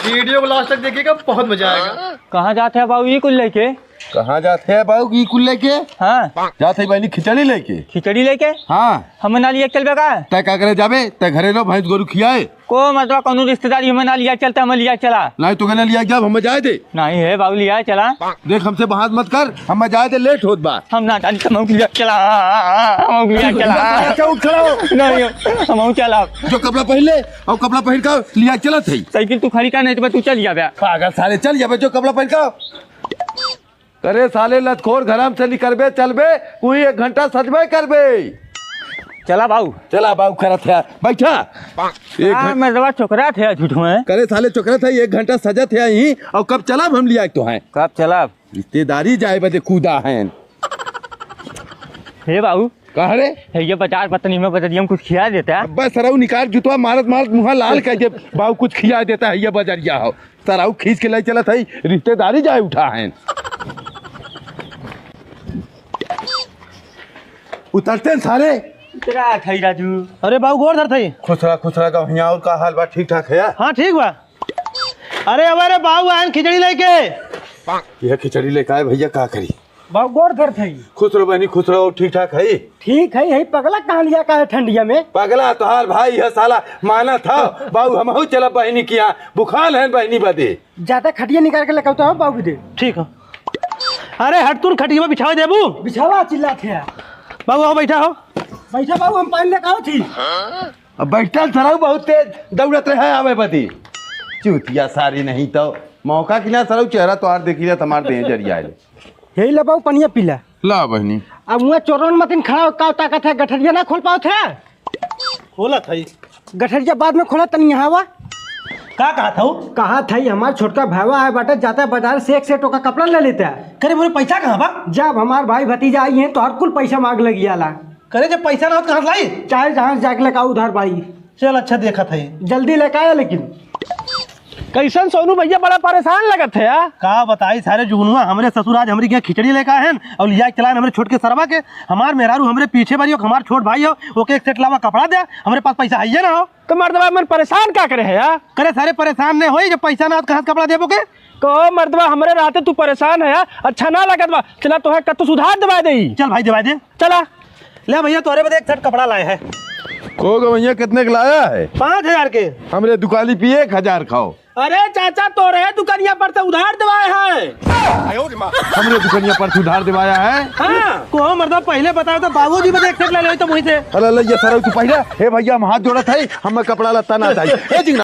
Video को last तक देखिएगा, बहुत मजा आएगा। कहाँ जाते हैं बाबू ये कुल लेके? कहाँ जाते हैं बाबू की कुल लेके? हाँ जाते हैं बहनी खिचड़ी लेके। खिचड़ी लेके? हाँ हमें ना लिया चल बेगा। तय क्या करे जाबे? तय घरे लो भैंस गोरु खियाए को मतलब कौन रिश्तेदारी हमें ना लिया चलता, हमें लिया चला नहीं तो कहना लिया जब हमें जाए दे। नहीं है बाबू लिया चला। देख हमसे बहात मत कर, हमें जाए दे लेट होत बा। हम ना जानी हम लिया चला, हम लिया चला उठ खड़ो नहीं हम चला। जो कपड़ा पहले और कपड़ा पहन का लिया चला थे। साइकिल तू खड़ी का नहीं तो तू चल जा बे। पागल साले चल जाबे जो कपड़ा पहन का। करे साले लतखोर घराम से निकलबे चलबे कोई 1 घंटा सजबे करबे। चला बाबू चला बाबू करत है बैठा। मैं दवा छोकरा थे झूठ में। करे साले चोकरा था 1 घंटा सजत है यही और कब चला हम लिया तो हैं। कब चला? रिश्तेदारी जाए बदे कूदा हैं। हे बाबू कह रे ये बाजार पत्नी में बता दिया कुछ खिला देता है। बस सराऊ निकाल जुतवा मारत मारत मुँह लाल कह जे बाबू कुछ खिया देता है। ये बजरिया हो सराऊ खींच के ले चला था रिश्तेदारी जाए उठा है। उतरते हैं सारे तेरा खाई राजू। अरे बाबू गोर धर थई। खुसरा का हिया और का हाल बा ठीक ठाक है? हाँ ठीक बा। अरे हमारे बाबू आए खिचड़ी लेके। यह खिचड़ी लेके आए भैया का करी? बाबू गोर धर थई। खुश रहो बहनी खुश रहो ठीक ठाक है? ठीक है, यही पगला कहाँ लिया का है ठंडिया में? पगला तो हाल भाई है साला माना था बाबू हम चला बहनी किया बुखार है बहनी बदे। जाता खटिया निकाल के लेकर आओ बाबू दे। ठीक है। अरे हट तू खटिया में बिछावा देबू। बिछावा चिल्ला थे बाबू। आओ बैठा हो। बैठा बाबू हम पानी लेकर आओ थी। अब बैठल सराऊ बहुत तेज दौड़त रहे आवे बदी चूतिया सारी नहीं तो मौका कि ना सराऊ चेहरा तो आर देखी रहा तुम्हारे देह जरिया यही ला बाबू पनिया पीला। ला बहनी अब मुँह चोरन मतिन खड़ा का ताकत है। गठरिया ना खोल पाओ थे? खोला था गठरिया बाद में खोला तनी यहाँ वा का कहा था? कहा था हमारा छोटका भाईवा है बाटा जाता है बाजार से 1 सेट का कपड़ा ले लेता है। करे बोले पैसा कहाँ बा? जब हमारे भाई भतीजा आई हैं तो हर कुल पैसा मांग लगी आला। करे जब पैसा ना हो तो कहाँ लाई? चाहे जहाँ जाके लगा उधार बाई। चल अच्छा देखा था जल्दी लेके आया। लेकिन कैसन सोनू भैया बड़ा परेशान लगत है यार। का बताई सारे जुगनुआ हमारे ससुर आज हमारी खिचड़ी लेकर आए हैं और लिया चला हमारे छोट के सरवा के। हमार मेहरारू हमारे पीछे बारी हमारे छोट भाई हो ओके 1 सेट लावा कपड़ा दे। हमारे पास पैसा है ना हो तो मर्दबा मन परेशान क्या करे है यार? करे सारे परेशान नहीं हो जब पैसा ना हो कहाँ कपड़ा देबो के? कहो मर्दबा हमारे राते तू परेशान है यार। अच्छा ना लगत बा चला तो है कत सुधार दबा दे। चल भाई दबा दे। चला ले भैया तोरे बदे 1 सेट कपड़ा लाए है। को भैया कितने का लाया है? 5000 के। हमरे दुकानी पे 1000 खाओ। अरे चाचा तो रहे दुकानिया पर से उधार दिवाए है। हमरे दुकानिया पर से उधार दिवाया है। हाँ को मर्दा पहले बताओ तो बाबूजी बदे 1 सेट ले लो तो मुझे से। अरे ये सर तू पहले हे भैया हम हाथ जोड़ा था हमें कपड़ा लत्ता ना चाहिए।